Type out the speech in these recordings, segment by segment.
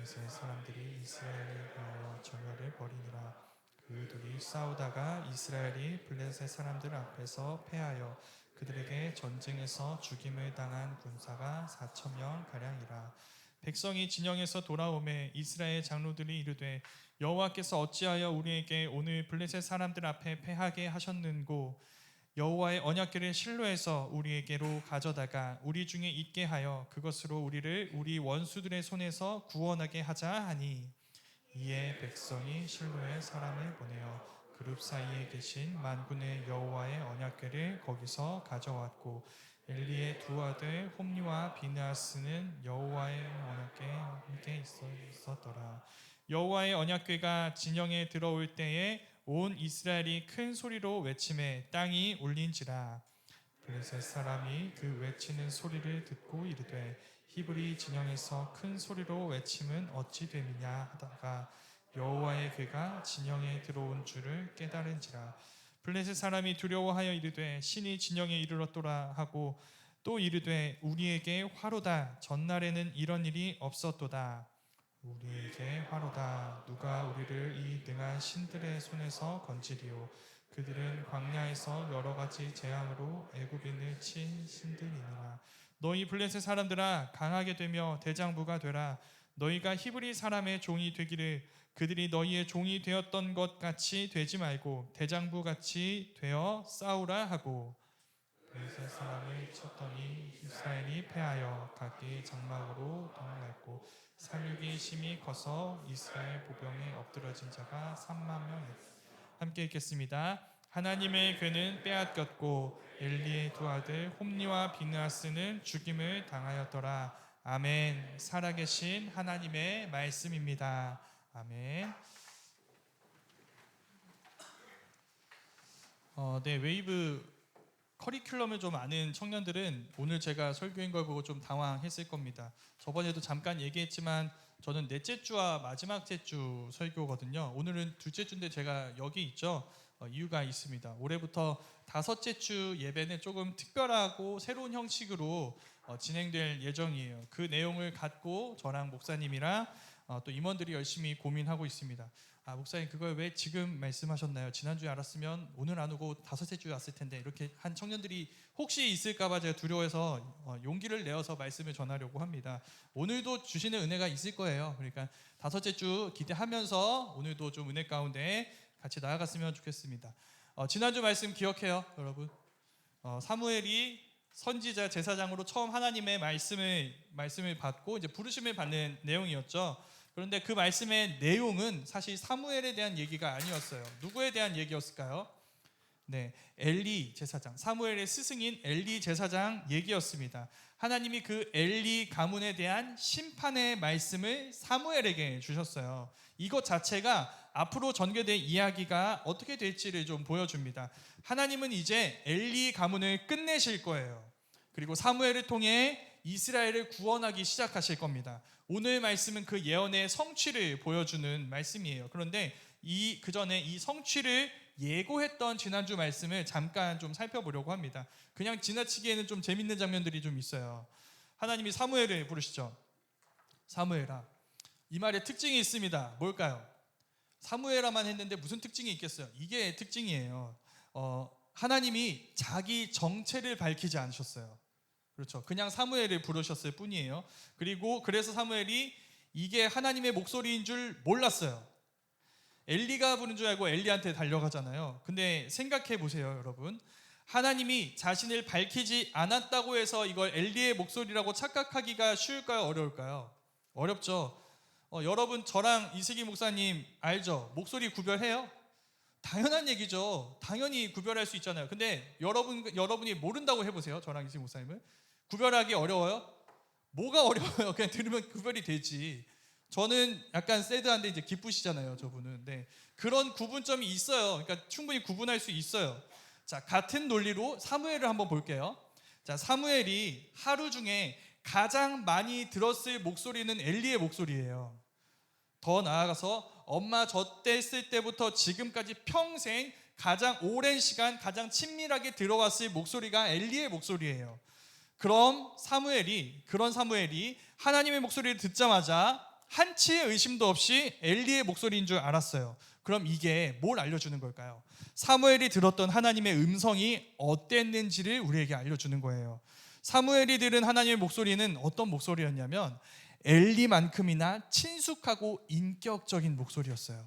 블레셋 사람들이 이스라엘을 위하여 전열을 벌이니라. 그들이 싸우다가 이스라엘이 블레셋 사람들 앞에서 패하여 그들에게 전쟁에서 죽임을 당한 군사가 4,000명 가량이라. 백성이 진영에서 돌아오매 이스라엘 장로들이 이르되 여호와께서 어찌하여 우리에게 오늘 블레셋 사람들 앞에 패하게 하셨는고 여호와의 언약궤를 실로에서 우리에게로 가져다가 우리 중에 있게 하여 그것으로 우리를 우리 원수들의 손에서 구원하게 하자 하니, 이에 백성이 실로에 사람을 보내어 그룹 사이에 계신 만군의 여호와의 언약궤를 거기서 가져왔고 엘리의 두 아들 홈리와 비느하스는 여호와의 언약궤에 함께 있었더라. 여호와의 언약궤가 진영에 들어올 때에 온 이스라엘이 큰 소리로 외치매 땅이 울린지라. 블레셋 사람이 그 외치는 소리를 듣고 이르되 히브리 진영에서 큰 소리로 외침은 어찌 됨이냐 하다가 여호와의 궤가 진영에 들어온 줄을 깨달은지라. 블레셋 사람이 두려워하여 이르되 신이 진영에 이르렀도다 하고 또 이르되 우리에게 화로다. 전날에는 이런 일이 없었도다. 우리에게 화로다. 누가 우리를 이 능한 신들의 손에서 건지리요. 그들은 광야에서 여러 가지 재앙으로 애굽인을 친 신들이니라. 너희 블레셋 사람들아 강하게 되며 대장부가 되라. 너희가 히브리 사람의 종이 되기를 그들이 너희의 종이 되었던 것 같이 되지 말고 대장부 같이 되어 싸우라 하고, 블레셋 사람을 쳤더니 이스라엘이 패하여 각기 장막으로 도망했고 살육이 심히 커서 이스라엘 보병에 엎드러진 자가 3만 명이었다. 함께 읽겠습니다. 하나님의 궤는 빼앗겼고 엘리의 두 아들 홈리와 비느하스는 죽임을 당하였더라. 아멘. 살아계신 하나님의 말씀입니다. 아멘. 네, 웨이브 커리큘럼을 좀 아는 청년들은 오늘 제가 설교인 걸 보고 좀 당황했을 겁니다. 저번에도 잠깐 얘기했지만 저는 넷째 주와 마지막 주 설교거든요. 오늘은 둘째 주인데 제가 여기 있죠. 이유가 있습니다. 올해부터 다섯째 주 예배는 조금 특별하고 새로운 형식으로 진행될 예정이에요. 그 내용을 갖고 저랑 목사님이랑 또 임원들이 열심히 고민하고 있습니다. 목사님 그걸 왜 지금 말씀하셨나요? 지난주에 알았으면 오늘 안 오고 다섯째 주에 왔을 텐데, 이렇게 한 청년들이 혹시 있을까봐 제가 두려워해서 용기를 내어서 말씀을 전하려고 합니다. 오늘도 주시는 은혜가 있을 거예요. 그러니까 다섯째 주 기대하면서 오늘도 좀 은혜 가운데 같이 나아갔으면 좋겠습니다. 지난주 말씀 기억해요, 여러분? 사무엘이 선지자 제사장으로 처음 하나님의 말씀을 받고 이제 부르심을 받는 내용이었죠. 그런데 그 말씀의 내용은 사실 사무엘에 대한 얘기가 아니었어요. 누구에 대한 얘기였을까요? 네, 엘리 제사장, 사무엘의 스승인 엘리 제사장 얘기였습니다. 하나님이 그 엘리 가문에 대한 심판의 말씀을 사무엘에게 주셨어요. 이것 자체가 앞으로 전개될 이야기가 어떻게 될지를 좀 보여줍니다. 하나님은 이제 엘리 가문을 끝내실 거예요. 그리고 사무엘을 통해 이스라엘을 구원하기 시작하실 겁니다. 오늘 말씀은 그 예언의 성취를 보여주는 말씀이에요. 그런데 그 전에 이 성취를 예고했던 지난주 말씀을 잠깐 좀 살펴보려고 합니다. 그냥 지나치기에는 좀 재밌는 장면들이 좀 있어요. 하나님이 사무엘을 부르시죠. 사무엘아. 이 말에 특징이 있습니다. 뭘까요? 사무엘아만 했는데 무슨 특징이 있겠어요? 이게 특징이에요. 하나님이 자기 정체를 밝히지 않으셨어요. 그렇죠. 그냥 사무엘을 부르셨을 뿐이에요. 그리고 그래서 사무엘이 이게 하나님의 목소리인 줄 몰랐어요. 엘리가 부른 줄 알고 엘리한테 달려가잖아요. 근데 생각해 보세요, 여러분. 하나님이 자신을 밝히지 않았다고 해서 이걸 엘리의 목소리라고 착각하기가 쉬울까요, 어려울까요? 어렵죠. 여러분 저랑 이슬기 목사님 알죠? 목소리 구별해요? 당연한 얘기죠. 당연히 구별할 수 있잖아요. 근데 여러분이 모른다고 해보세요. 저랑 이슬기 목사님을. 구별하기 어려워요? 뭐가 어려워요? 그냥 들으면 구별이 되지. 저는 약간 새드한데 이제 기쁘시잖아요, 저분은. 네. 그런 구분점이 있어요. 그러니까 충분히 구분할 수 있어요. 자, 같은 논리로 사무엘을 한번 볼게요. 자, 사무엘이 하루 중에 가장 많이 들었을 목소리는 엘리의 목소리예요. 더 나아가서 엄마 젖됐을 때부터 지금까지 평생 가장 오랜 시간 가장 친밀하게 들어왔을 목소리가 엘리의 목소리예요. 그런 사무엘이 하나님의 목소리를 듣자마자 한치의 의심도 없이 엘리의 목소리인 줄 알았어요. 그럼 이게 뭘 알려주는 걸까요? 사무엘이 들었던 하나님의 음성이 어땠는지를 우리에게 알려주는 거예요. 사무엘이 들은 하나님의 목소리는 어떤 목소리였냐면 엘리만큼이나 친숙하고 인격적인 목소리였어요.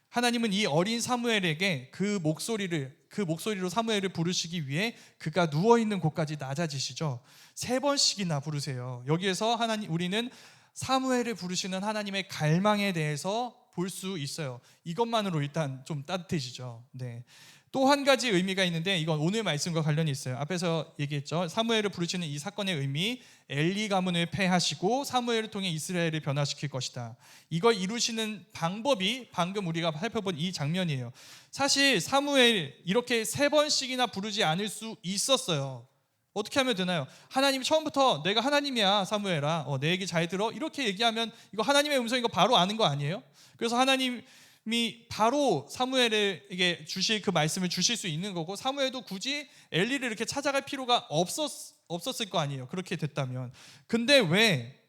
하나님은 이 어린 사무엘에게 그 목소리로 사무엘을 부르시기 위해 그가 누워있는 곳까지 낮아지시죠. 3번씩이나 부르세요. 여기에서 우리는 사무엘을 부르시는 하나님의 갈망에 대해서 볼 수 있어요. 이것만으로 일단 좀 따뜻해지죠. 네. 또 한 가지 의미가 있는데 이건 오늘 말씀과 관련이 있어요. 앞에서 얘기했죠. 사무엘을 부르시는 이 사건의 의미, 엘리 가문을 패하시고 사무엘을 통해 이스라엘을 변화시킬 것이다. 이걸 이루시는 방법이 방금 우리가 살펴본 이 장면이에요. 사실 사무엘 이렇게 3번씩이나 부르지 않을 수 있었어요. 어떻게 하면 되나요? 하나님이 처음부터 내가 하나님이야 사무엘아, 내 얘기 잘 들어, 이렇게 얘기하면 이거 하나님의 음성인 거 바로 아는 거 아니에요? 그래서 하나님이 바로 사무엘에게 주실 그 말씀을 주실 수 있는 거고, 사무엘도 굳이 엘리를 이렇게 찾아갈 필요가 없었을 거 아니에요. 그렇게 됐다면. 근데 왜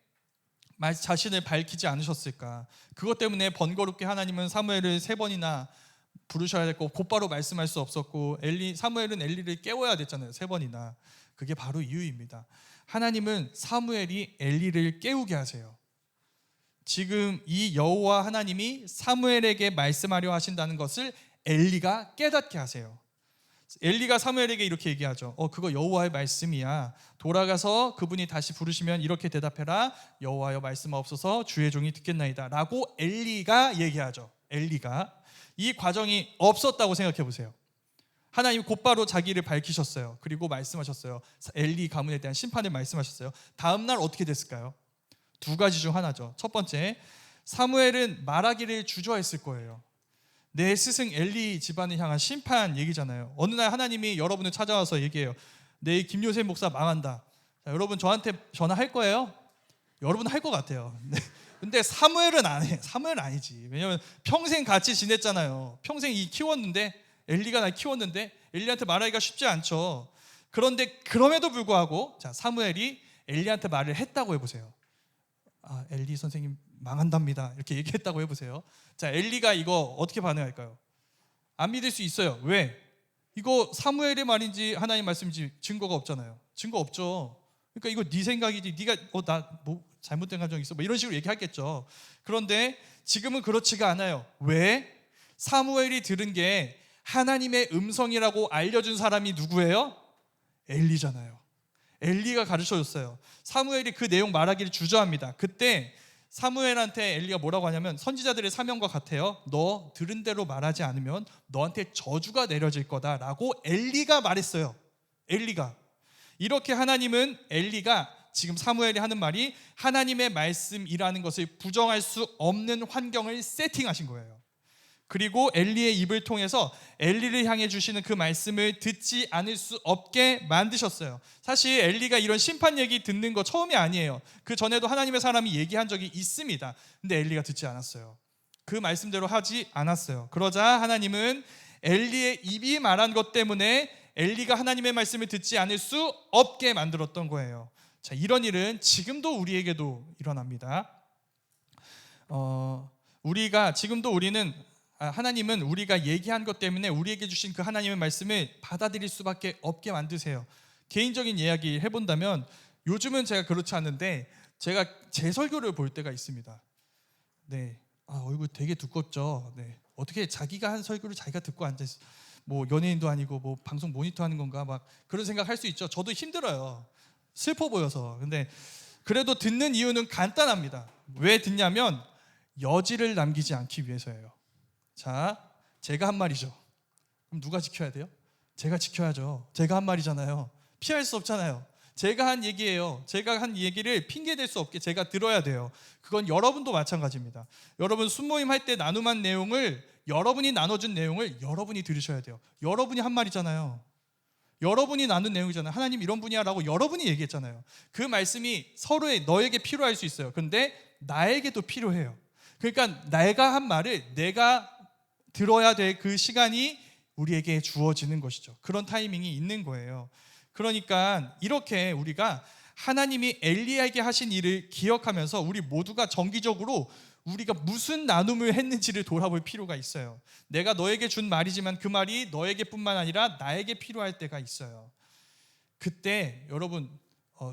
자신을 밝히지 않으셨을까? 그것 때문에 번거롭게 하나님은 사무엘을 3번이나 부르셔야 됐고 곧바로 말씀할 수 없었고, 사무엘은 엘리를 깨워야 됐잖아요. 3번이나. 그게 바로 이유입니다. 하나님은 사무엘이 엘리를 깨우게 하세요. 지금 이 여호와 하나님이 사무엘에게 말씀하려 하신다는 것을 엘리가 깨닫게 하세요. 엘리가 사무엘에게 이렇게 얘기하죠. 그거 여호와의 말씀이야. 돌아가서 그분이 다시 부르시면 이렇게 대답해라. 여호와여 말씀하옵소서, 주의 종이 듣겠나이다 라고 엘리가 얘기하죠. 엘리가. 이 과정이 없었다고 생각해 보세요. 하나님 곧바로 자기를 밝히셨어요. 그리고 말씀하셨어요. 엘리 가문에 대한 심판을 말씀하셨어요. 다음 날 어떻게 됐을까요? 2가지 중 하나죠. 첫 번째, 사무엘은 말하기를 주저했을 거예요. 내 스승 엘리 집안을 향한 심판 얘기잖아요. 어느 날 하나님이 여러분을 찾아와서 얘기해요. 내 김요셉 목사 망한다. 자, 여러분 저한테 전화할 거예요? 여러분 할 것 같아요. 근데 사무엘은 안 해. 사무엘은 아니지. 왜냐면 평생 같이 지냈잖아요. 평생 키웠는데, 엘리가 날 키웠는데 엘리한테 말하기가 쉽지 않죠. 그런데 그럼에도 불구하고 사무엘이 엘리한테 말을 했다고 해보세요. 엘리 선생님 망한답니다. 이렇게 얘기했다고 해보세요. 자, 엘리가 이거 어떻게 반응할까요? 안 믿을 수 있어요. 왜? 이거 사무엘의 말인지 하나님 말씀인지 증거가 없잖아요. 증거 없죠. 그러니까 이거 네 생각이지. 네가 나 뭐 잘못된 감정 있어. 뭐 이런 식으로 얘기하겠죠. 그런데 지금은 그렇지가 않아요. 왜? 사무엘이 들은 게 하나님의 음성이라고 알려준 사람이 누구예요? 엘리잖아요. 엘리가 가르쳐줬어요. 사무엘이 그 내용 말하기를 주저합니다. 그때 사무엘한테 엘리가 뭐라고 하냐면, 선지자들의 사명과 같아요. 너 들은 대로 말하지 않으면 너한테 저주가 내려질 거다라고 엘리가 말했어요. 엘리가. 이렇게 하나님은 엘리가 지금 사무엘이 하는 말이 하나님의 말씀이라는 것을 부정할 수 없는 환경을 세팅하신 거예요. 그리고 엘리의 입을 통해서 엘리를 향해 주시는 그 말씀을 듣지 않을 수 없게 만드셨어요. 사실 엘리가 이런 심판 얘기 듣는 거 처음이 아니에요. 그 전에도 하나님의 사람이 얘기한 적이 있습니다. 근데 엘리가 듣지 않았어요. 그 말씀대로 하지 않았어요. 그러자 하나님은 엘리의 입이 말한 것 때문에 엘리가 하나님의 말씀을 듣지 않을 수 없게 만들었던 거예요. 자, 이런 일은 지금도 우리에게도 일어납니다. 하나님은 우리가 얘기한 것 때문에 우리에게 주신 그 하나님의 말씀을 받아들일 수밖에 없게 만드세요. 개인적인 이야기 해본다면, 요즘은 제가 그렇지 않은데 제가 제 설교를 볼 때가 있습니다. 네, 얼굴 되게 두껍죠. 네, 어떻게 자기가 한 설교를 자기가 듣고 앉아있어? 뭐 연예인도 아니고 뭐 방송 모니터하는 건가, 막 그런 생각할 수 있죠. 저도 힘들어요. 슬퍼 보여서. 근데 그래도 듣는 이유는 간단합니다. 왜 듣냐면 여지를 남기지 않기 위해서예요. 자, 제가 한 말이죠. 그럼 누가 지켜야 돼요? 제가 지켜야죠. 제가 한 말이잖아요. 피할 수 없잖아요. 제가 한 얘기예요. 제가 한 얘기를 핑계댈 수 없게 제가 들어야 돼요. 그건 여러분도 마찬가지입니다. 여러분 순모임 할 때 나눔한 내용을, 여러분이 나눠준 내용을 여러분이 들으셔야 돼요. 여러분이 한 말이잖아요. 여러분이 나눈 내용이잖아요. 하나님 이런 분이야 라고 여러분이 얘기했잖아요. 그 말씀이 서로의 너에게 필요할 수 있어요. 그런데 나에게도 필요해요. 그러니까 내가 한 말을 내가 들어야 될 그 시간이 우리에게 주어지는 것이죠. 그런 타이밍이 있는 거예요. 그러니까 이렇게 우리가 하나님이 엘리야에게 하신 일을 기억하면서 우리 모두가 정기적으로 우리가 무슨 나눔을 했는지를 돌아볼 필요가 있어요. 내가 너에게 준 말이지만 그 말이 너에게뿐만 아니라 나에게 필요할 때가 있어요. 그때 여러분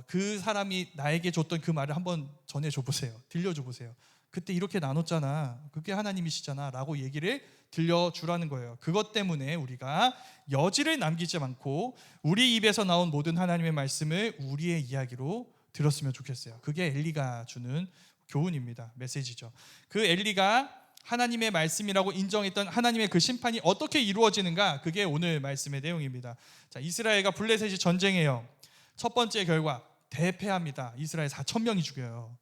그 사람이 나에게 줬던 그 말을 한번 전해줘 보세요. 들려줘 보세요. 그때 이렇게 나눴잖아, 그게 하나님이시잖아 라고 얘기를 들려주라는 거예요. 그것 때문에 우리가 여지를 남기지 않고 우리 입에서 나온 모든 하나님의 말씀을 우리의 이야기로 들었으면 좋겠어요. 그게 엘리가 주는 교훈입니다. 메시지죠. 그 엘리가 하나님의 말씀이라고 인정했던 하나님의 그 심판이 어떻게 이루어지는가, 그게 오늘 말씀의 내용입니다. 자, 이스라엘과 블레셋이 전쟁해요. 첫 번째 결과 대패합니다. 이스라엘 4,000명이 죽여요.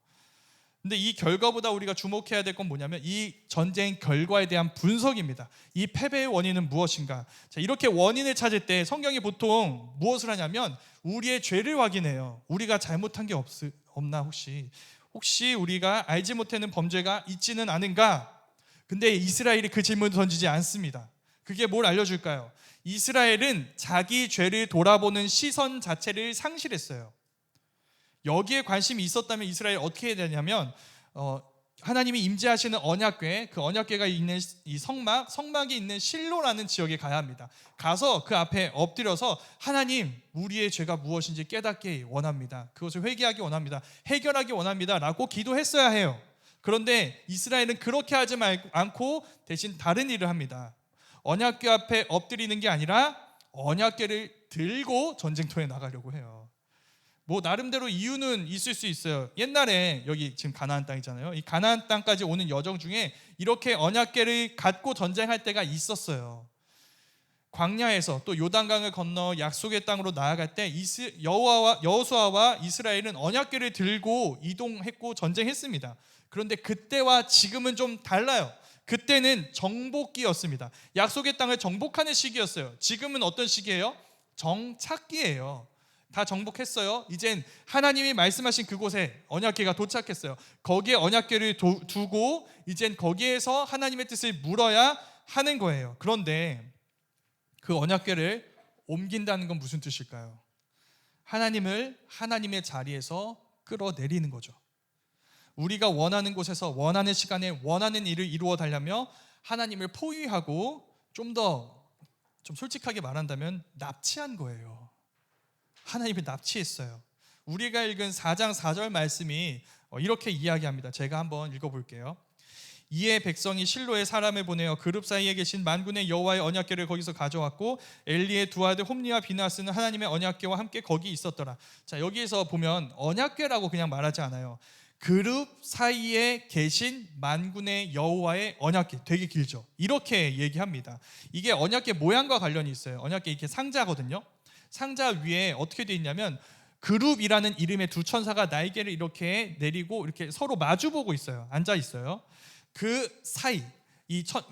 근데 이 결과보다 우리가 주목해야 될 건 뭐냐면 이 전쟁 결과에 대한 분석입니다. 이 패배의 원인은 무엇인가? 자, 이렇게 원인을 찾을 때 성경이 보통 무엇을 하냐면 우리의 죄를 확인해요. 우리가 잘못한 게 없나 혹시 우리가 알지 못하는 범죄가 있지는 않은가? 근데 이스라엘이 그 질문을 던지지 않습니다. 그게 뭘 알려줄까요? 이스라엘은 자기 죄를 돌아보는 시선 자체를 상실했어요. 여기에 관심이 있었다면 이스라엘 어떻게 해야 되냐면 하나님이 임재하시는 언약궤, 그 언약궤가 있는 이 성막이 있는 실로라는 지역에 가야 합니다. 가서 그 앞에 엎드려서 하나님, 우리의 죄가 무엇인지 깨닫기 원합니다. 그것을 회개하기 원합니다. 해결하기 원합니다 라고 기도했어야 해요. 그런데 이스라엘은 그렇게 하지 않고 대신 다른 일을 합니다. 언약궤 앞에 엎드리는 게 아니라 언약궤를 들고 전쟁터에 나가려고 해요. 뭐 나름대로 이유는 있을 수 있어요. 옛날에 여기 지금 가나안 땅이잖아요. 이 가나안 땅까지 오는 여정 중에 이렇게 언약궤를 갖고 전쟁할 때가 있었어요. 광야에서 또 요단강을 건너 약속의 땅으로 나아갈 때 여호수아와 이스라엘은 언약궤를 들고 이동했고 전쟁했습니다. 그런데 그때와 지금은 좀 달라요. 그때는 정복기였습니다. 약속의 땅을 정복하는 시기였어요. 지금은 어떤 시기예요? 정착기예요. 다 정복했어요. 이젠 하나님이 말씀하신 그곳에 언약궤가 도착했어요. 거기에 언약궤를 두고 이젠 거기에서 하나님의 뜻을 물어야 하는 거예요. 그런데 그 언약궤를 옮긴다는 건 무슨 뜻일까요? 하나님을 하나님의 자리에서 끌어내리는 거죠. 우리가 원하는 곳에서 원하는 시간에 원하는 일을 이루어 달라며 하나님을 포위하고 좀 솔직하게 말한다면 납치한 거예요. 하나님이 납치했어요. 우리가 읽은 4장 4절 말씀이 이렇게 이야기합니다. 제가 한번 읽어볼게요. 이에 백성이 실로에 사람을 보내어 그룹 사이에 계신 만군의 여호와의 언약궤를 거기서 가져왔고 엘리의 두 아들 홈리와 비나스는 하나님의 언약궤와 함께 거기 있었더라. 자, 여기에서 보면 언약궤라고 그냥 말하지 않아요. 그룹 사이에 계신 만군의 여호와의 언약궤, 되게 길죠. 이렇게 얘기합니다. 이게 언약궤 모양과 관련이 있어요. 언약궤 이렇게 상자거든요. 상자 위에 어떻게 되어 있냐면 그룹이라는 이름의 두 천사가 날개를 이렇게 내리고 이렇게 서로 마주보고 있어요. 앉아 있어요. 그 사이,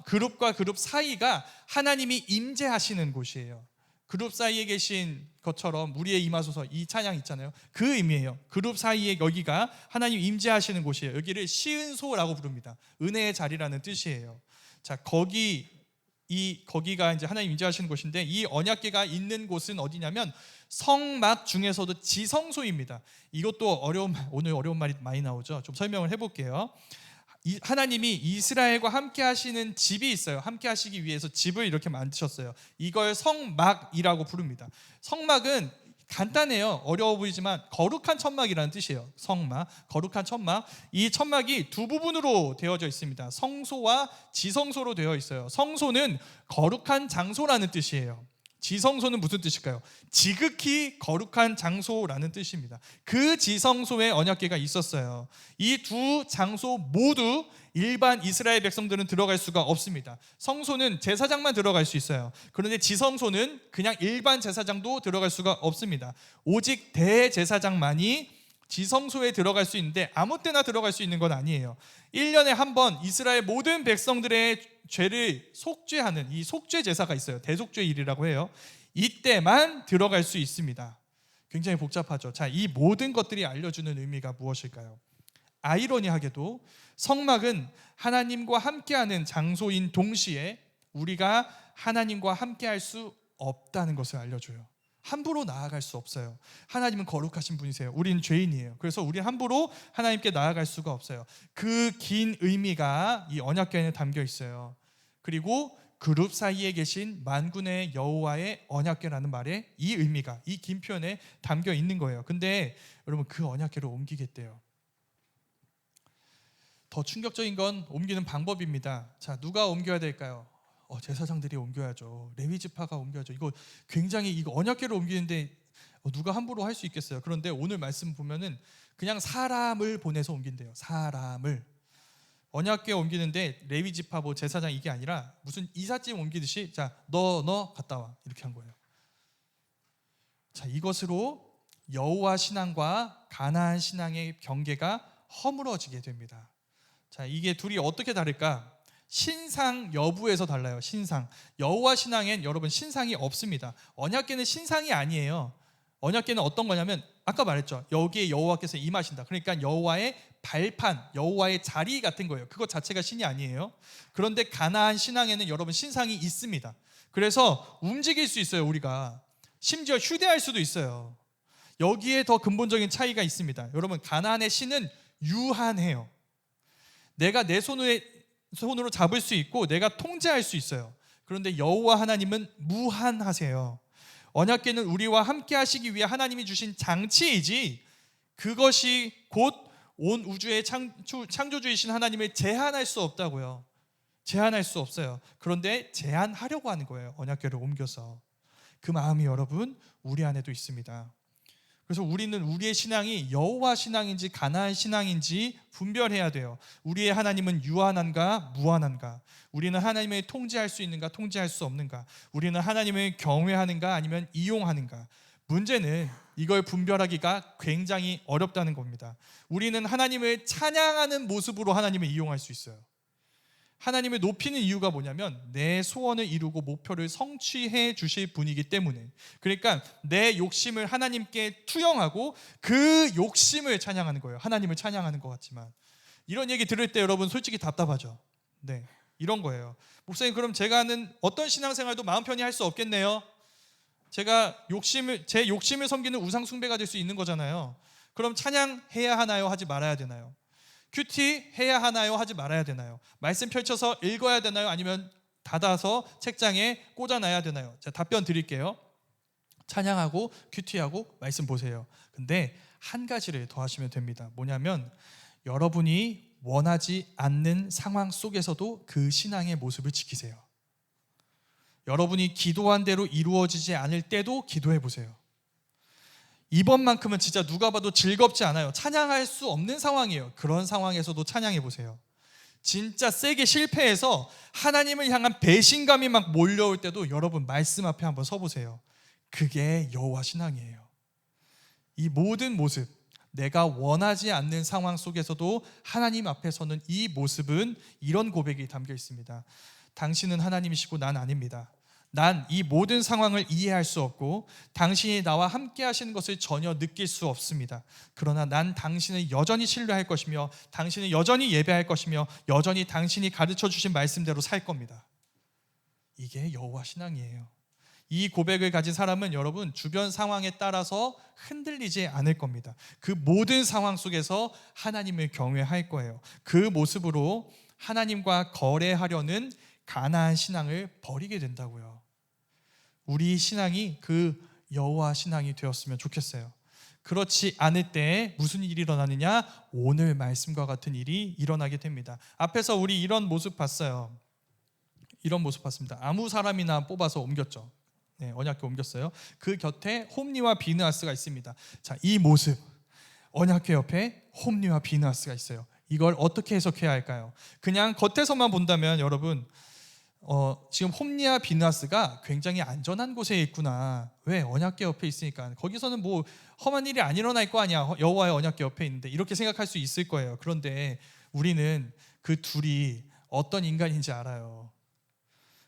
그룹과 그룹 사이가 하나님이 임재하시는 곳이에요. 그룹 사이에 계신 것처럼 우리의 임하소서, 이 찬양 있잖아요. 그 의미예요. 그룹 사이에 여기가 하나님 임재하시는 곳이에요. 여기를 시은소라고 부릅니다. 은혜의 자리라는 뜻이에요. 자, 거기가 이제 하나님 임재하시는 곳인데 이 언약궤가 있는 곳은 어디냐면 성막 중에서도 지성소입니다. 이것도 오늘 어려운 말이 많이 나오죠. 좀 설명을 해볼게요. 하나님이 이스라엘과 함께 하시는 집이 있어요. 함께 하시기 위해서 집을 이렇게 만드셨어요. 이걸 성막이라고 부릅니다. 성막은 간단해요. 어려워 보이지만 거룩한 천막이라는 뜻이에요. 성막, 거룩한 천막. 이 천막이 두 부분으로 되어져 있습니다. 성소와 지성소로 되어 있어요. 성소는 거룩한 장소라는 뜻이에요. 지성소는 무슨 뜻일까요? 지극히 거룩한 장소라는 뜻입니다. 그 지성소에 언약궤가 있었어요. 이 두 장소 모두 일반 이스라엘 백성들은 들어갈 수가 없습니다. 성소는 제사장만 들어갈 수 있어요. 그런데 지성소는 그냥 일반 제사장도 들어갈 수가 없습니다. 오직 대제사장만이 지성소에 들어갈 수 있는데 아무 때나 들어갈 수 있는 건 아니에요. 1년에 한 번 이스라엘 모든 백성들의 죄를 속죄하는 이 속죄 제사가 있어요. 대속죄일이라고 해요. 이때만 들어갈 수 있습니다. 굉장히 복잡하죠. 자, 이 모든 것들이 알려주는 의미가 무엇일까요? 아이러니하게도 성막은 하나님과 함께하는 장소인 동시에 우리가 하나님과 함께할 수 없다는 것을 알려줘요. 함부로 나아갈 수 없어요. 하나님은 거룩하신 분이세요. 우리는 죄인이에요. 그래서 우리 함부로 하나님께 나아갈 수가 없어요. 그 긴 의미가 이 언약궤에는 담겨 있어요. 그리고 그룹 사이에 계신 만군의 여호와의 언약궤라는 말에 이 의미가 이 긴 표현에 담겨 있는 거예요. 근데 여러분 그 언약궤를 옮기겠대요. 더 충격적인 건 옮기는 방법입니다. 자, 누가 옮겨야 될까요? 제사장들이 옮겨야죠. 레위 지파가 옮겨야죠. 이거 굉장히 이거 언약궤를 옮기는데 누가 함부로 할 수 있겠어요? 그런데 오늘 말씀 보면은 그냥 사람을 보내서 옮긴대요. 사람을. 언약궤 옮기는데 레위 지파 뭐 제사장 이게 아니라 무슨 이삿짐 옮기듯이 자, 너 갔다 와. 이렇게 한 거예요. 자, 이것으로 여호와 신앙과 가나안 신앙의 경계가 허물어지게 됩니다. 자, 이게 둘이 어떻게 다를까? 신상 여부에서 달라요. 신상. 여호와 신앙엔 여러분 신상이 없습니다. 언약궤는 신상이 아니에요. 언약궤는 어떤 거냐면 아까 말했죠. 여기에 여호와께서 임하신다. 그러니까 여호와의 발판, 여호와의 자리 같은 거예요. 그것 자체가 신이 아니에요. 그런데 가나안 신앙에는 여러분 신상이 있습니다. 그래서 움직일 수 있어요. 우리가 심지어 휴대할 수도 있어요. 여기에 더 근본적인 차이가 있습니다. 여러분 가나안의 신은 유한해요. 내가 내 손으로 잡을 수 있고 내가 통제할 수 있어요. 그런데 여호와 하나님은 무한하세요. 언약궤는 우리와 함께 하시기 위해 하나님이 주신 장치이지 그것이 곧 온 우주의 창조주이신 하나님을 제한할 수 없다고요. 제한할 수 없어요. 그런데 제한하려고 하는 거예요. 언약궤를 옮겨서. 그 마음이 여러분 우리 안에도 있습니다. 그래서 우리는 우리의 신앙이 여호와 신앙인지 가나안 신앙인지 분별해야 돼요. 우리의 하나님은 유한한가 무한한가? 우리는 하나님을 통제할 수 있는가 통제할 수 없는가? 우리는 하나님을 경외하는가 아니면 이용하는가? 문제는 이걸 분별하기가 굉장히 어렵다는 겁니다. 우리는 하나님을 찬양하는 모습으로 하나님을 이용할 수 있어요. 하나님을 높이는 이유가 뭐냐면 내 소원을 이루고 목표를 성취해 주실 분이기 때문에. 그러니까 내 욕심을 하나님께 투영하고 그 욕심을 찬양하는 거예요. 하나님을 찬양하는 것 같지만 이런 얘기 들을 때 여러분 솔직히 답답하죠. 네, 이런 거예요. 목사님 그럼 제가 하는 어떤 신앙생활도 마음 편히 할 수 없겠네요. 제가 제 욕심을 섬기는 우상 숭배가 될 수 있는 거잖아요. 그럼 찬양해야 하나요? 하지 말아야 되나요? 큐티 해야 하나요? 하지 말아야 되나요? 말씀 펼쳐서 읽어야 되나요? 아니면 닫아서 책장에 꽂아놔야 되나요? 자, 답변 드릴게요. 찬양하고 큐티하고 말씀 보세요. 근데 한 가지를 더 하시면 됩니다. 뭐냐면 여러분이 원하지 않는 상황 속에서도 그 신앙의 모습을 지키세요. 여러분이 기도한 대로 이루어지지 않을 때도 기도해 보세요. 이번만큼은 진짜 누가 봐도 즐겁지 않아요. 찬양할 수 없는 상황이에요. 그런 상황에서도 찬양해 보세요. 진짜 세게 실패해서 하나님을 향한 배신감이 막 몰려올 때도 여러분 말씀 앞에 한번 서보세요. 그게 여호와 신앙이에요. 이 모든 모습, 내가 원하지 않는 상황 속에서도 하나님 앞에 서는 이 모습은 이런 고백이 담겨 있습니다. 당신은 하나님이시고 난 아닙니다. 난 이 모든 상황을 이해할 수 없고 당신이 나와 함께 하시는 것을 전혀 느낄 수 없습니다. 그러나 난 당신을 여전히 신뢰할 것이며 당신을 여전히 예배할 것이며 여전히 당신이 가르쳐 주신 말씀대로 살 겁니다. 이게 여호와 신앙이에요. 이 고백을 가진 사람은 여러분 주변 상황에 따라서 흔들리지 않을 겁니다. 그 모든 상황 속에서 하나님을 경외할 거예요. 그 모습으로 하나님과 거래하려는 가나안 신앙을 버리게 된다고요. 우리 신앙이 그 여호와 신앙이 되었으면 좋겠어요. 그렇지 않을 때 무슨 일이 일어나느냐? 오늘 말씀과 같은 일이 일어나게 됩니다. 앞에서 우리 이런 모습 봤어요. 이런 모습 봤습니다. 아무 사람이나 뽑아서 옮겼죠. 네, 언약궤 옮겼어요. 그 곁에 홈리와 비느하스가 있습니다. 자, 이 모습 언약궤 옆에 홈리와 비느하스가 있어요. 이걸 어떻게 해석해야 할까요? 그냥 겉에서만 본다면 여러분 지금 홈리와 비느하스가 굉장히 안전한 곳에 있구나. 왜? 언약궤 옆에 있으니까. 거기서는 뭐 험한 일이 안 일어날 거 아니야. 여호와의 언약궤 옆에 있는데 이렇게 생각할 수 있을 거예요. 그런데 우리는 그 둘이 어떤 인간인지 알아요.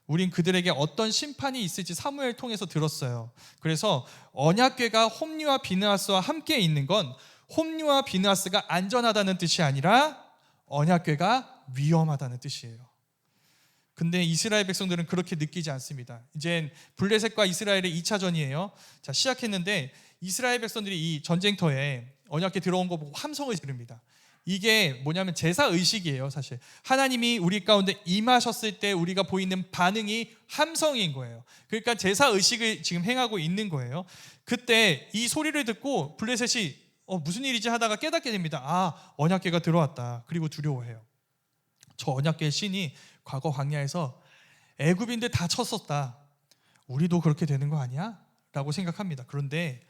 우린 그들에게 어떤 심판이 있을지 사무엘 통해서 들었어요. 그래서 언약궤가 홈리와 비느하스와 함께 있는 건 홈리와 비느하스가 안전하다는 뜻이 아니라 언약궤가 위험하다는 뜻이에요. 근데 이스라엘 백성들은 그렇게 느끼지 않습니다. 이젠 블레셋과 이스라엘의 2차전이에요. 자, 시작했는데 이스라엘 백성들이 이 전쟁터에 언약궤 들어온 거 보고 함성을 지릅니다. 이게 뭐냐면 제사 의식이에요. 사실 하나님이 우리 가운데 임하셨을 때 우리가 보이는 반응이 함성인 거예요. 그러니까 제사 의식을 지금 행하고 있는 거예요. 그때 이 소리를 듣고 블레셋이 무슨 일이지 하다가 깨닫게 됩니다. 아, 언약궤가 들어왔다. 그리고 두려워해요. 저 언약궤의 신이 과거 광야에서 애굽인들 다 쳤었다. 우리도 그렇게 되는 거 아니야? 라고 생각합니다. 그런데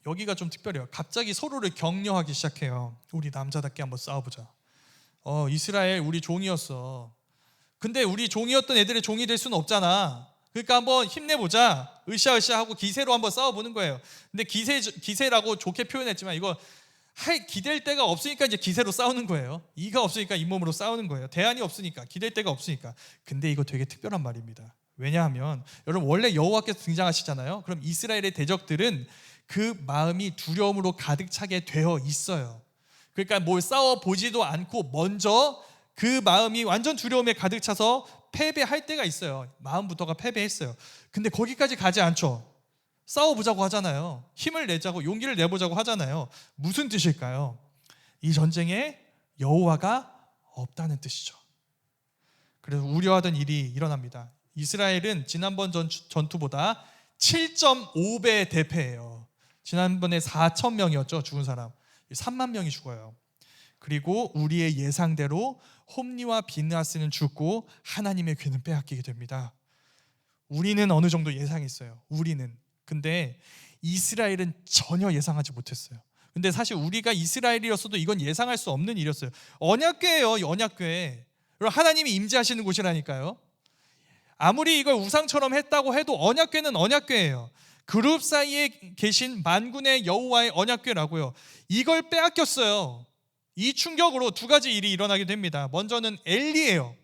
여기가 좀 특별해요. 갑자기 서로를 격려하기 시작해요. 우리 남자답게 한번 싸워보자. 이스라엘 우리 종이었어. 근데 우리 종이었던 애들의 종이 될 수는 없잖아. 그러니까 한번 힘내보자. 으쌰으쌰 하고 기세로 한번 싸워보는 거예요. 근데 기세라고 좋게 표현했지만 이거 기댈 데가 없으니까 이제 기세로 싸우는 거예요. 이가 없으니까 잇몸으로 싸우는 거예요. 대안이 없으니까, 기댈 데가 없으니까. 근데 이거 되게 특별한 말입니다. 왜냐하면 여러분 원래 여호와께서 등장하시잖아요. 그럼 이스라엘의 대적들은 그 마음이 두려움으로 가득 차게 되어 있어요. 그러니까 뭘 싸워보지도 않고 먼저 그 마음이 완전 두려움에 가득 차서 패배할 때가 있어요. 마음부터가 패배했어요. 근데 거기까지 가지 않죠. 싸워보자고 하잖아요. 힘을 내자고, 용기를 내보자고 하잖아요. 무슨 뜻일까요? 이 전쟁에 여호와가 없다는 뜻이죠. 그래서 우려하던 일이 일어납니다. 이스라엘은 지난번 전투보다 7.5배 대패예요. 지난번에 4,000명이었죠. 죽은 사람 3만 명이 죽어요. 그리고 우리의 예상대로 홈리와 비느하스는 죽고 하나님의 궤는 빼앗기게 됩니다. 우리는 어느 정도 예상했어요. 우리는. 근데 이스라엘은 전혀 예상하지 못했어요. 근데 사실 우리가 이스라엘이었어도 이건 예상할 수 없는 일이었어요. 언약궤예요. 언약궤. 하나님이 임재하시는 곳이라니까요. 아무리 이걸 우상처럼 했다고 해도 언약궤는 언약궤예요. 그룹 사이에 계신 만군의 여호와의 언약궤라고요. 이걸 빼앗겼어요. 이 충격으로 두 가지 일이 일어나게 됩니다. 먼저는 엘리예요.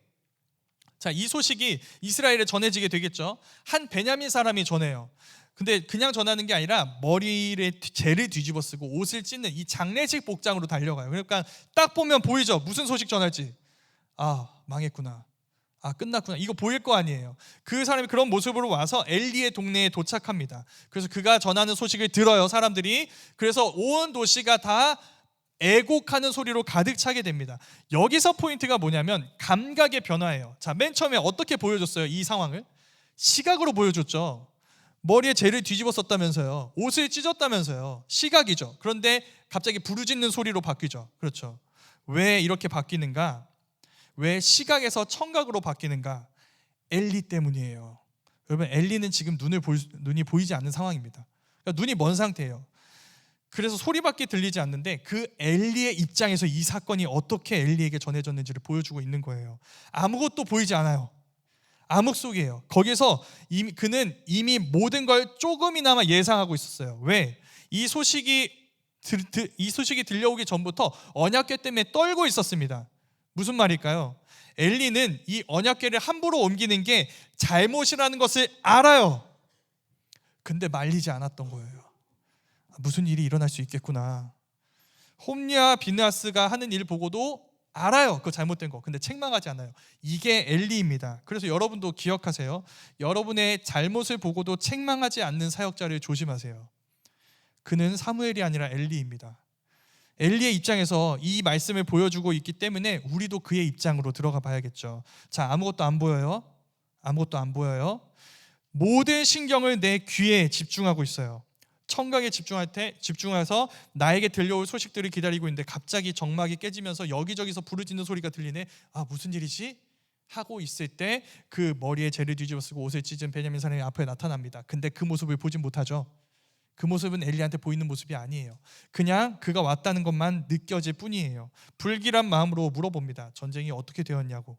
자, 이 소식이 이스라엘에 전해지게 되겠죠. 한 베냐민 사람이 전해요. 근데 그냥 전하는 게 아니라 머리에 재를 뒤집어 쓰고 옷을 찢는 이 장례식 복장으로 달려가요. 그러니까 딱 보면 보이죠. 무슨 소식 전할지. 아, 망했구나. 아, 끝났구나. 이거 보일 거 아니에요. 그 사람이 그런 모습으로 와서 엘리의 동네에 도착합니다. 그래서 그가 전하는 소식을 들어요, 사람들이. 그래서 온 도시가 다 애곡하는 소리로 가득 차게 됩니다. 여기서 포인트가 뭐냐면 감각의 변화예요. 자, 맨 처음에 어떻게 보여줬어요? 이 상황을 시각으로 보여줬죠. 머리에 재를 뒤집어 썼다면서요. 옷을 찢었다면서요. 시각이죠. 그런데 갑자기 부르짖는 소리로 바뀌죠. 그렇죠. 왜 이렇게 바뀌는가? 왜 시각에서 청각으로 바뀌는가? 엘리 때문이에요. 여러분, 엘리는 지금 눈이 보이지 않는 상황입니다. 그러니까 눈이 먼 상태예요. 그래서 소리밖에 들리지 않는데 그 엘리의 입장에서 이 사건이 어떻게 엘리에게 전해졌는지를 보여주고 있는 거예요. 아무것도 보이지 않아요. 암흑 속이에요. 거기서 그는 이미 모든 걸 조금이나마 예상하고 있었어요. 왜? 이 소식이 들려오기 전부터 언약궤 때문에 떨고 있었습니다. 무슨 말일까요? 엘리는 이 언약궤를 함부로 옮기는 게 잘못이라는 것을 알아요. 근데 말리지 않았던 거예요. 무슨 일이 일어날 수 있겠구나. 홈리와 비느하스가 하는 일 보고도 알아요. 그거 잘못된 거. 근데 책망하지 않아요. 이게 엘리입니다. 그래서 여러분도 기억하세요. 여러분의 잘못을 보고도 책망하지 않는 사역자를 조심하세요. 그는 사무엘이 아니라 엘리입니다. 엘리의 입장에서 이 말씀을 보여주고 있기 때문에 우리도 그의 입장으로 들어가 봐야겠죠. 자, 아무것도 안 보여요. 아무것도 안 보여요. 모든 신경을 내 귀에 집중하고 있어요. 청각에 집중해서 나에게 들려올 소식들을 기다리고 있는데 갑자기 정막이 깨지면서 여기저기서 부르짖는 소리가 들리네. 아, 무슨 일이지? 하고 있을 때 그 머리에 재를 뒤집어 쓰고 옷을 찢은 베냐민 사람이 앞에 나타납니다. 근데 그 모습을 보진 못하죠. 그 모습은 엘리한테 보이는 모습이 아니에요. 그냥 그가 왔다는 것만 느껴질 뿐이에요. 불길한 마음으로 물어봅니다. 전쟁이 어떻게 되었냐고.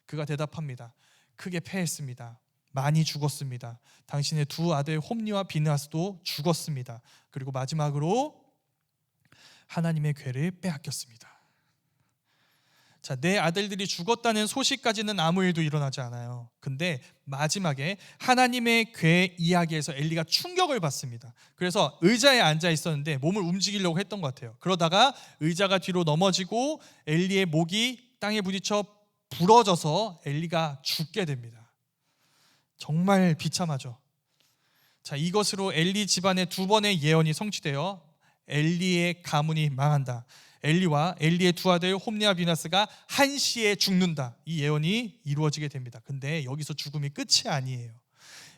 그가 대답합니다. 크게 패했습니다. 많이 죽었습니다. 당신의 두 아들 홈리와 비느하스도 죽었습니다. 그리고 마지막으로 하나님의 궤를 빼앗겼습니다. 자, 내 아들들이 죽었다는 소식까지는 아무 일도 일어나지 않아요. 근데 마지막에 하나님의 궤 이야기에서 엘리가 충격을 받습니다. 그래서 의자에 앉아 있었는데 몸을 움직이려고 했던 것 같아요. 그러다가 의자가 뒤로 넘어지고 엘리의 목이 땅에 부딪혀 부러져서 엘리가 죽게 됩니다. 정말 비참하죠. 자, 이것으로 엘리 집안의 두 번의 예언이 성취되어 엘리의 가문이 망한다. 엘리와 엘리의 두 아들 홈리와 비나스가 한시에 죽는다. 이 예언이 이루어지게 됩니다. 근데 여기서 죽음이 끝이 아니에요.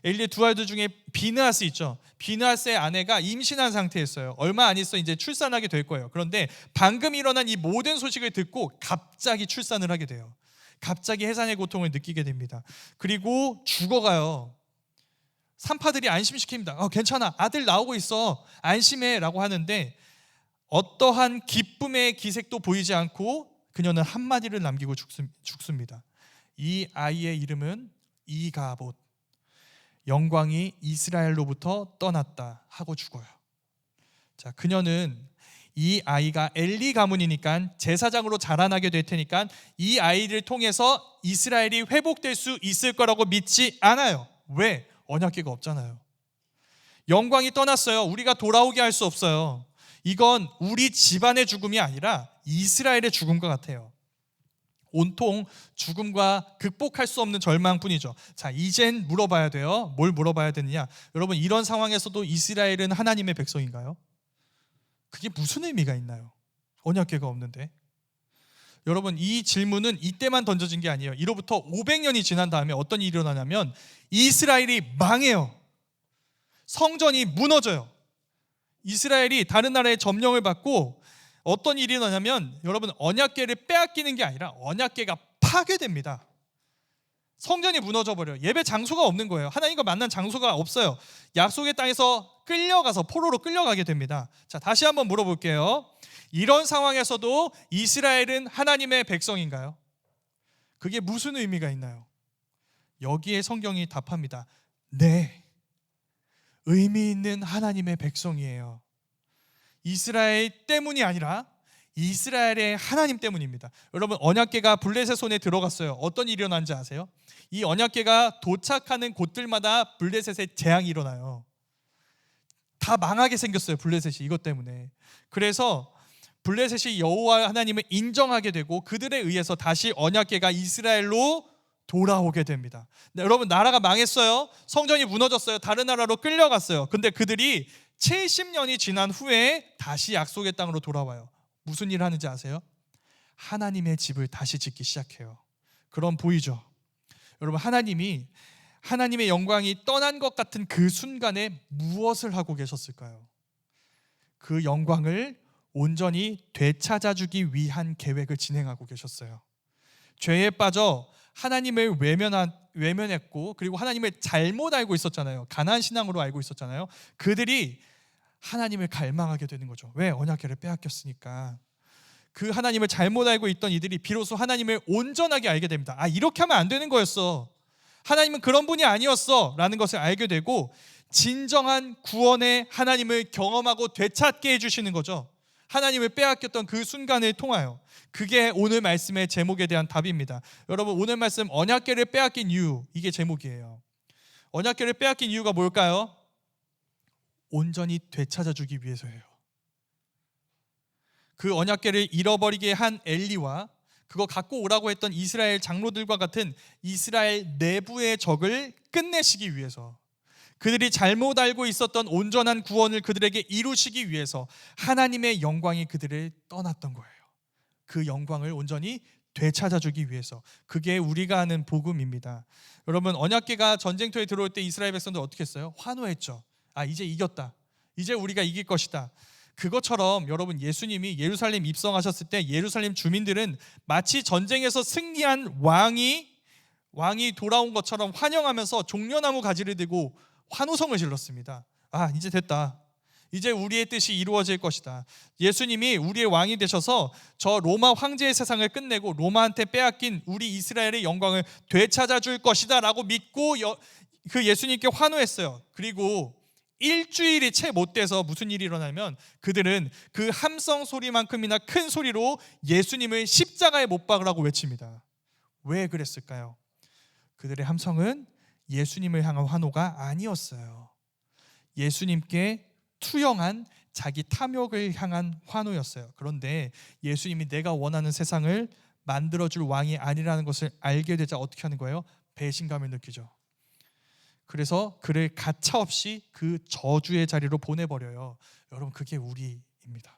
엘리의 두 아들 중에 비느하스 있죠. 비느하스의 아내가 임신한 상태였어요. 얼마 안 있어 이제 출산하게 될 거예요. 그런데 방금 일어난 이 모든 소식을 듣고 갑자기 출산을 하게 돼요. 갑자기 해산의 고통을 느끼게 됩니다. 그리고 죽어가요. 산파들이 안심시킵니다. 괜찮아, 아들 나오고 있어, 안심해 라고 하는데 어떠한 기쁨의 기색도 보이지 않고 그녀는 한마디를 남기고 죽습니다. 이 아이의 이름은 이가봇, 영광이 이스라엘로부터 떠났다 하고 죽어요. 자, 그녀는 이 아이가 엘리 가문이니까 제사장으로 자라나게 될 테니까 이 아이를 통해서 이스라엘이 회복될 수 있을 거라고 믿지 않아요. 왜? 언약궤가 없잖아요. 영광이 떠났어요. 우리가 돌아오게 할 수 없어요. 이건 우리 집안의 죽음이 아니라 이스라엘의 죽음과 같아요. 온통 죽음과 극복할 수 없는 절망뿐이죠. 자, 이젠 물어봐야 돼요. 뭘 물어봐야 되느냐? 여러분, 이런 상황에서도 이스라엘은 하나님의 백성인가요? 그게 무슨 의미가 있나요? 언약궤가 없는데. 여러분, 이 질문은 이때만 던져진 게 아니에요. 이로부터 500년이 지난 다음에 어떤 일이 일어나냐면 이스라엘이 망해요. 성전이 무너져요. 이스라엘이 다른 나라의 점령을 받고 어떤 일이 일어나냐면 여러분, 언약궤를 빼앗기는 게 아니라 언약궤가 파괴됩니다. 성전이 무너져 버려요. 예배 장소가 없는 거예요. 하나님과 만난 장소가 없어요. 약속의 땅에서 끌려가서 포로로 끌려가게 됩니다. 자, 다시 한번 물어볼게요. 이런 상황에서도 이스라엘은 하나님의 백성인가요? 그게 무슨 의미가 있나요? 여기에 성경이 답합니다. 네, 의미 있는 하나님의 백성이에요. 이스라엘 때문이 아니라 이스라엘의 하나님 때문입니다. 여러분, 언약궤가 블레셋 손에 들어갔어요. 어떤 일이 일어난지 아세요? 이 언약궤가 도착하는 곳들마다 블레셋의 재앙이 일어나요. 다 망하게 생겼어요. 블레셋이 이것 때문에. 그래서 블레셋이 여호와 하나님을 인정하게 되고 그들에 의해서 다시 언약궤가 이스라엘로 돌아오게 됩니다. 네, 여러분, 나라가 망했어요. 성전이 무너졌어요. 다른 나라로 끌려갔어요. 근데 그들이 70년이 지난 후에 다시 약속의 땅으로 돌아와요. 무슨 일을 하는지 아세요? 하나님의 집을 다시 짓기 시작해요. 그럼 보이죠? 여러분, 하나님의 영광이 떠난 것 같은 그 순간에 무엇을 하고 계셨을까요? 그 영광을 온전히 되찾아주기 위한 계획을 진행하고 계셨어요. 죄에 빠져 하나님을 외면했고 그리고 하나님을 잘못 알고 있었잖아요. 가나안 신앙으로 알고 있었잖아요. 그들이 하나님을 갈망하게 되는 거죠. 왜? 언약궤를 빼앗겼으니까. 그 하나님을 잘못 알고 있던 이들이 비로소 하나님을 온전하게 알게 됩니다. 아, 이렇게 하면 안 되는 거였어. 하나님은 그런 분이 아니었어 라는 것을 알게 되고 진정한 구원의 하나님을 경험하고 되찾게 해주시는 거죠. 하나님을 빼앗겼던 그 순간을 통하여. 그게 오늘 말씀의 제목에 대한 답입니다. 여러분, 오늘 말씀 언약궤를 빼앗긴 이유, 이게 제목이에요. 언약궤를 빼앗긴 이유가 뭘까요? 온전히 되찾아주기 위해서예요. 그 언약궤를 잃어버리게 한 엘리와 그거 갖고 오라고 했던 이스라엘 장로들과 같은 이스라엘 내부의 적을 끝내시기 위해서, 그들이 잘못 알고 있었던 온전한 구원을 그들에게 이루시기 위해서 하나님의 영광이 그들을 떠났던 거예요. 그 영광을 온전히 되찾아주기 위해서. 그게 우리가 아는 복음입니다. 여러분, 언약궤가 전쟁터에 들어올 때 이스라엘 백성들 어떻게 했어요? 환호했죠. 아, 이제 이겼다. 이제 우리가 이길 것이다. 그것처럼 여러분, 예수님이 예루살렘 입성하셨을 때 예루살렘 주민들은 마치 전쟁에서 승리한 왕이 돌아온 것처럼 환영하면서 종려나무 가지를 들고 환호성을 질렀습니다. 아, 이제 됐다. 이제 우리의 뜻이 이루어질 것이다. 예수님이 우리의 왕이 되셔서 저 로마 황제의 세상을 끝내고 로마한테 빼앗긴 우리 이스라엘의 영광을 되찾아줄 것이다 라고 믿고 그 예수님께 환호했어요. 그리고 일주일이 채 못 돼서 무슨 일이 일어나면 그들은 그 함성 소리만큼이나 큰 소리로 예수님을 십자가에 못 박으라고 외칩니다. 왜 그랬을까요? 그들의 함성은 예수님을 향한 환호가 아니었어요. 예수님께 투영한 자기 탐욕을 향한 환호였어요. 그런데 예수님이 내가 원하는 세상을 만들어줄 왕이 아니라는 것을 알게 되자 어떻게 하는 거예요? 배신감을 느끼죠. 그래서 그를 가차없이 그 저주의 자리로 보내버려요. 여러분, 그게 우리입니다.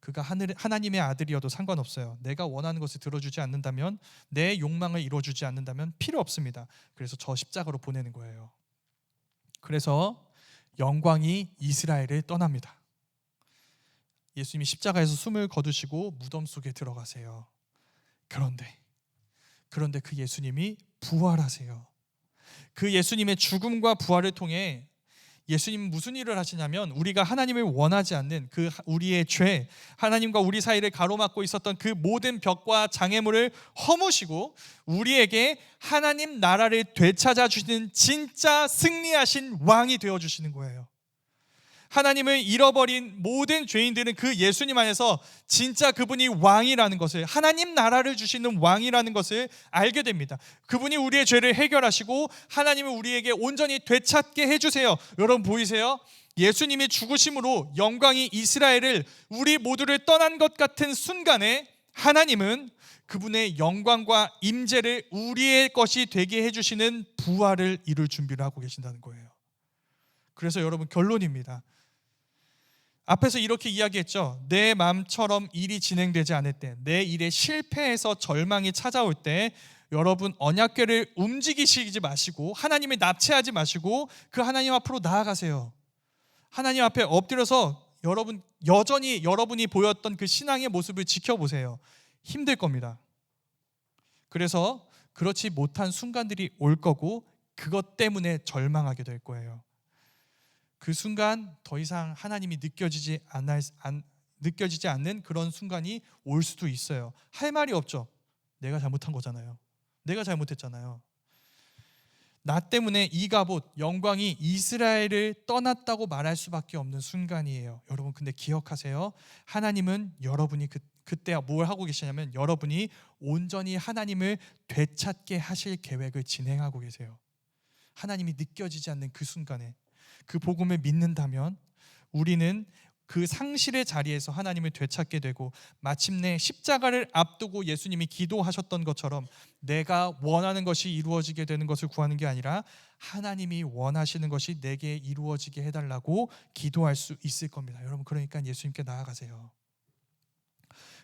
그가 하나님의 아들이어도 상관없어요. 내가 원하는 것을 들어주지 않는다면, 내 욕망을 이루어주지 않는다면 필요 없습니다. 그래서 저 십자가로 보내는 거예요. 그래서 영광이 이스라엘을 떠납니다. 예수님이 십자가에서 숨을 거두시고 무덤 속에 들어가세요. 그런데 그 예수님이 부활하세요. 그 예수님의 죽음과 부활을 통해 예수님은 무슨 일을 하시냐면, 우리가 하나님을 원하지 않는 그 우리의 죄, 하나님과 우리 사이를 가로막고 있었던 그 모든 벽과 장애물을 허무시고 우리에게 하나님 나라를 되찾아 주시는 진짜 승리하신 왕이 되어주시는 거예요. 하나님을 잃어버린 모든 죄인들은 그 예수님 안에서 진짜 그분이 왕이라는 것을, 하나님 나라를 주시는 왕이라는 것을 알게 됩니다. 그분이 우리의 죄를 해결하시고 하나님을 우리에게 온전히 되찾게 해주세요. 여러분 보이세요? 예수님이 죽으심으로 영광이 이스라엘을, 우리 모두를 떠난 것 같은 순간에 하나님은 그분의 영광과 임재를 우리의 것이 되게 해주시는 부활을 이룰 준비를 하고 계신다는 거예요. 그래서 여러분, 결론입니다. 앞에서 이렇게 이야기했죠. 내 마음처럼 일이 진행되지 않을 때, 내 일에 실패해서 절망이 찾아올 때 여러분, 언약궤를 움직이시지 마시고 하나님을 납치하지 마시고 그 하나님 앞으로 나아가세요. 하나님 앞에 엎드려서 여전히 여러분이 보였던 그 신앙의 모습을 지켜보세요. 힘들 겁니다. 그래서 그렇지 못한 순간들이 올 거고, 그것 때문에 절망하게 될 거예요. 그 순간 더 이상 하나님이 느껴지지 않는 그런 순간이 올 수도 있어요. 할 말이 없죠. 내가 잘못한 거잖아요. 내가 잘못했잖아요. 나 때문에 이가봇, 영광이 이스라엘을 떠났다고 말할 수밖에 없는 순간이에요. 여러분, 근데 기억하세요. 하나님은 여러분이 그때 뭘 하고 계시냐면, 여러분이 온전히 하나님을 되찾게 하실 계획을 진행하고 계세요. 하나님이 느껴지지 않는 그 순간에 그 복음을 믿는다면 우리는 그 상실의 자리에서 하나님을 되찾게 되고, 마침내 십자가를 앞두고 예수님이 기도하셨던 것처럼 내가 원하는 것이 이루어지게 되는 것을 구하는 게 아니라 하나님이 원하시는 것이 내게 이루어지게 해달라고 기도할 수 있을 겁니다. 여러분, 그러니까 예수님께 나아가세요.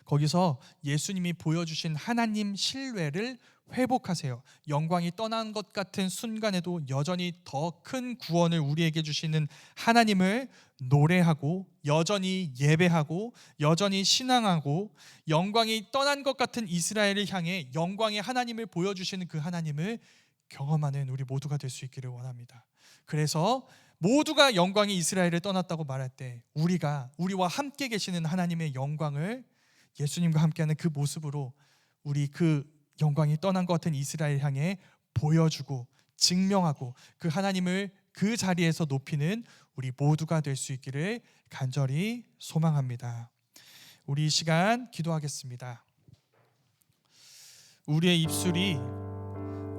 거기서 예수님이 보여주신 하나님 신뢰를 회복하세요. 영광이 떠난 것 같은 순간에도 여전히 더 큰 구원을 우리에게 주시는 하나님을 노래하고, 여전히 예배하고, 여전히 신앙하고, 영광이 떠난 것 같은 이스라엘을 향해 영광의 하나님을 보여주시는 그 하나님을 경험하는 우리 모두가 될 수 있기를 원합니다. 그래서 모두가 영광이 이스라엘을 떠났다고 말할 때 우리와 함께 계시는 하나님의 영광을, 예수님과 함께하는 그 모습으로 우리 그 영광이 떠난 것 같은 이스라엘 향해 보여주고 증명하고 그 하나님을 그 자리에서 높이는 우리 모두가 될 수 있기를 간절히 소망합니다. 우리 이 시간 기도하겠습니다. 우리의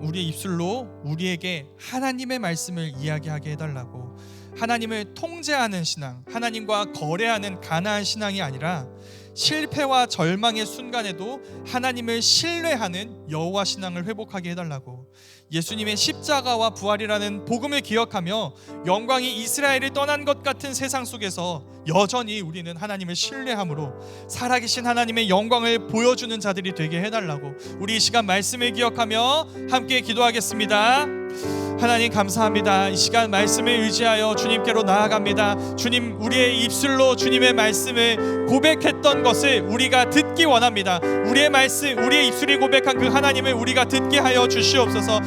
입술로 우리에게 하나님의 말씀을 이야기하게 해달라고, 하나님을 통제하는 신앙, 하나님과 거래하는 가나안 신앙이 아니라 실패와 절망의 순간에도 하나님을 신뢰하는 여호와 신앙을 회복하게 해달라고, 예수님의 십자가와 부활이라는 복음을 기억하며 영광이 이스라엘을 떠난 것 같은 세상 속에서 여전히 우리는 하나님을 신뢰함으로 살아계신 하나님의 영광을 보여주는 자들이 되게 해달라고, 우리 이 시간 말씀을 기억하며 함께 기도하겠습니다. 하나님 감사합니다. 이 시간 말씀을 의지하여 주님께로 나아갑니다. 주님, 우리의 입술로 주님의 말씀을 고백했던 것을 우리가 듣기 원합니다. 우리의 입술이 고백한 그 하나님을 우리가 듣게 하여 주시옵소서.